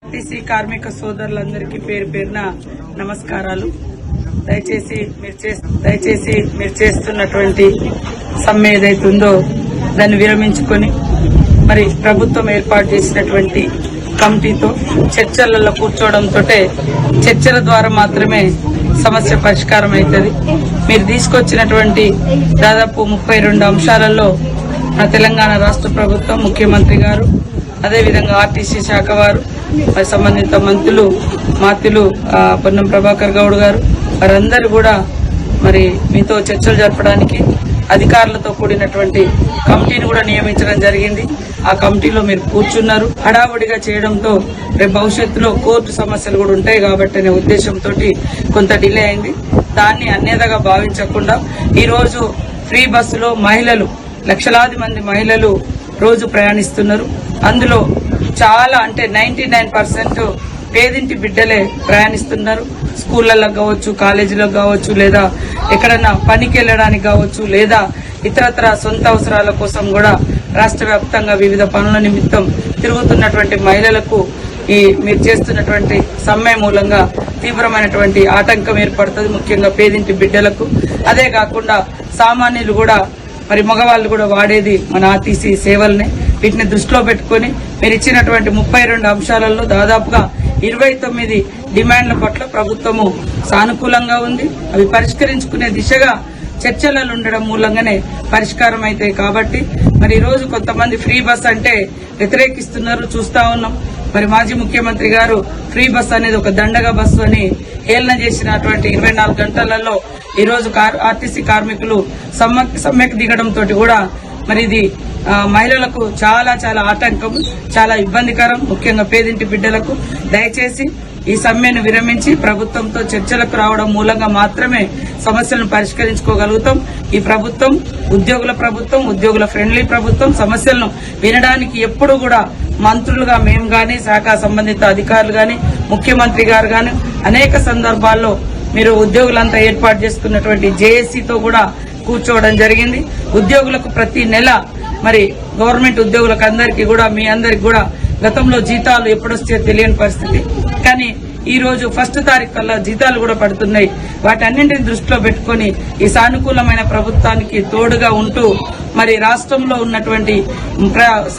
RTC కార్మిక సోదరులందరికీ పేరు పేరున నమస్కారాలు. దయచేసి మీరు చేస్తున్నటువంటి సమ్మె ఏదైతుందో దాన్ని విరమించుకొని మరి ప్రభుత్వం ఏర్పాటు చేసినటువంటి కమిటీతో చర్చలలో కూర్చోవడంతో చర్చల ద్వారా మాత్రమే సమస్య పరిష్కారం అవుతుంది. మీరు తీసుకొచ్చినటువంటి దాదాపు 32 అంశాలలో తెలంగాణ రాష్ట్ర ప్రభుత్వం, ముఖ్యమంత్రి గారు, అదేవిధంగా ఆర్టీసీ శాఖ వారు, మరి సంబంధిత మంత్రులు పొన్నం ప్రభాకర్ గౌడ్ గారు వారందరూ కూడా మరి మీతో చర్చలు జరపడానికి అధికారులతో కూడినటువంటి కమిటీని కూడా నియమించడం జరిగింది. ఆ కమిటీలో మీరు కూర్చున్నారు. హడావుడిగా చేయడంతో రేపు భవిష్యత్తులో కోర్టు సమస్యలు కూడా ఉంటాయి కాబట్టి అనే ఉద్దేశంతో కొంత డిలే అయింది. దాన్ని అన్యథగా భావించకుండా ఈరోజు ఫ్రీ బస్సులో మహిళలు, లక్షలాది మంది మహిళలు రోజు ప్రయాణిస్తున్నారు. అందులో చాలా అంటే 99% పేదింటి బిడ్డలే ప్రయాణిస్తున్నారు. స్కూళ్లలో కావచ్చు, కాలేజీలకు కావచ్చు, లేదా ఎక్కడన్నా పనికి వెళ్లడానికి కావచ్చు, లేదా ఇతరత్ర సొంత అవసరాల కోసం కూడా రాష్ట్ర వ్యాప్తంగా వివిధ పనుల నిమిత్తం తిరుగుతున్నటువంటి మహిళలకు మీరు చేస్తున్నటువంటి సమ్మె మూలంగా తీవ్రమైనటువంటి ఆటంకం ఏర్పడుతుంది, ముఖ్యంగా పేదింటి బిడ్డలకు. అదే కాకుండా సామాన్యులు కూడా మరి మగవాళ్ళు కూడా వాడేది మన ఆర్టీసీ సేవల్ని. వీటిని దృష్టిలో పెట్టుకుని మీరు ఇచ్చినటువంటి 32 అంశాలలో దాదాపుగా 29 డిమాండ్ల పట్ల ప్రభుత్వము సానుకూలంగా ఉంది. అవి పరిష్కరించుకునే దిశగా చర్చలలో ఉండడం మూలంగానే పరిష్కారం అవుతాయి. కాబట్టి మరి ఈ రోజు కొంతమంది ఫ్రీ బస్ అంటే వ్యతిరేకిస్తున్నారు, చూస్తా ఉన్నాం. మరి మాజీ ముఖ్యమంత్రి గారు ఫ్రీ బస్ అనేది ఒక దండగా బస్సు అని హేళన చేసినటువంటి 24 గంటలలో ఈ రోజు ఆర్టీసీ కార్మికులు సమ్మెకు దిగడంతో కూడా మరి ఇది మహిళలకు చాలా చాలా ఆటంకం, చాలా ఇబ్బందికరం, ముఖ్యంగా పేదింటి బిడ్డలకు. దయచేసి ఈ సమ్మెను విరమించి ప్రభుత్వంతో చర్చలకు రావడం మూలంగా మాత్రమే సమస్యలను పరిష్కరించుకోగలుగుతాం. ఈ ప్రభుత్వం ఉద్యోగుల ఫ్రెండ్లీ ప్రభుత్వం. సమస్యలను వినడానికి ఎప్పుడు కూడా మంత్రులుగా మేము గాని, శాఖ సంబంధిత అధికారులు గాని, ముఖ్యమంత్రి గారు గాని అనేక సందర్భాల్లో మీరు ఉద్యోగులంతా ఏర్పాటు చేసుకున్నటువంటి జేఏసీతో కూడా కూర్చోవడం జరిగింది. ఉద్యోగులకు ప్రతి నెల మరి గవర్నమెంట్ ఉద్యోగులకు అందరికీ కూడా, మీ అందరికి కూడా గతంలో జీతాలు ఎప్పుడొస్తే తెలియని పరిస్థితి. కానీ ఈ రోజు 1 తారీఖు కల్లా జీతాలు కూడా పడుతున్నాయి. వాటన్నింటిని దృష్టిలో పెట్టుకుని ఈ సానుకూలమైన ప్రభుత్వానికి తోడుగా ఉంటూ మరి రాష్ట్రంలో ఉన్నటువంటి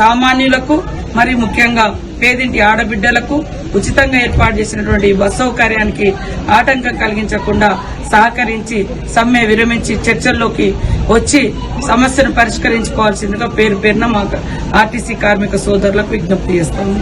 సామాన్యులకు, మరి ముఖ్యంగా పేదింటి ఆడబిడ్డలకు ఉచితంగా ఏర్పాటు చేసినటువంటి బస్ సౌకర్యానికి ఆటంకం కలిగించకుండా సహకరించి సమ్మె విరమించి చర్చల్లోకి వచ్చి సమస్యను పరిష్కరించుకోవాల్సిందిగా పేరు పేరున మా ఆర్టీసీ కార్మిక సోదరులకు విజ్ఞప్తి చేస్తాము.